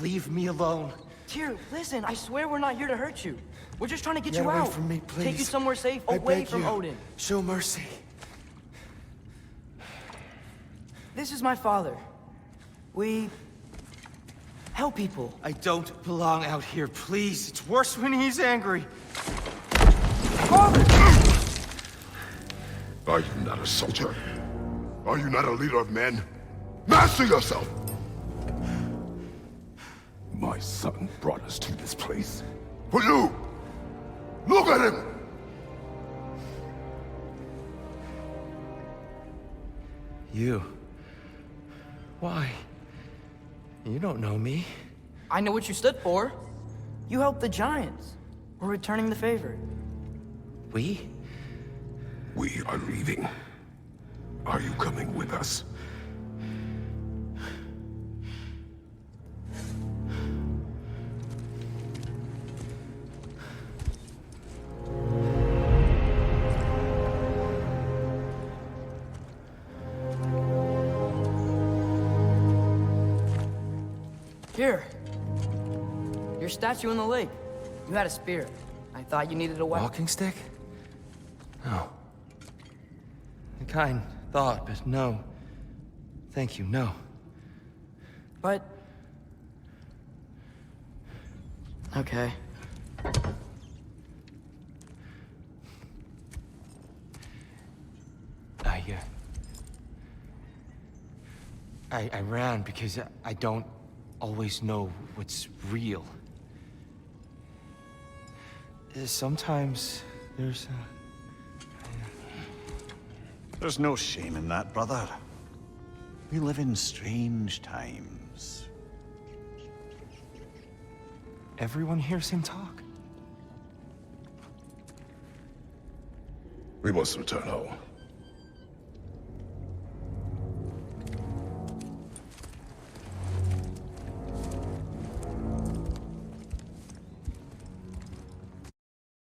Leave me alone. Tyr, listen, I swear we're not here to hurt you. We're just trying to get you Get out. away from me, please. Take you somewhere safe, I away beg from you. Odin. Show mercy. This is my father. We help people. I don't belong out here, please. It's worse when he's angry. Father! Are you not a soldier? Are you not a leader of men? Master yourself! My son brought us to this place. For you! Look at him! You. Why? You don't know me. I know what you stood for. You helped the Giants. We're returning the favor. We? We are leaving. Are you coming with us? Here. Your statue in the lake. You had a spear. I thought you needed a weapon. Walking stick? No. A kind thought, but no. Thank you, no. But... okay. I ran because I don't always know what's real. Sometimes there's There's no shame in that, brother. We live in strange times. Everyone hears him talk. We must return home.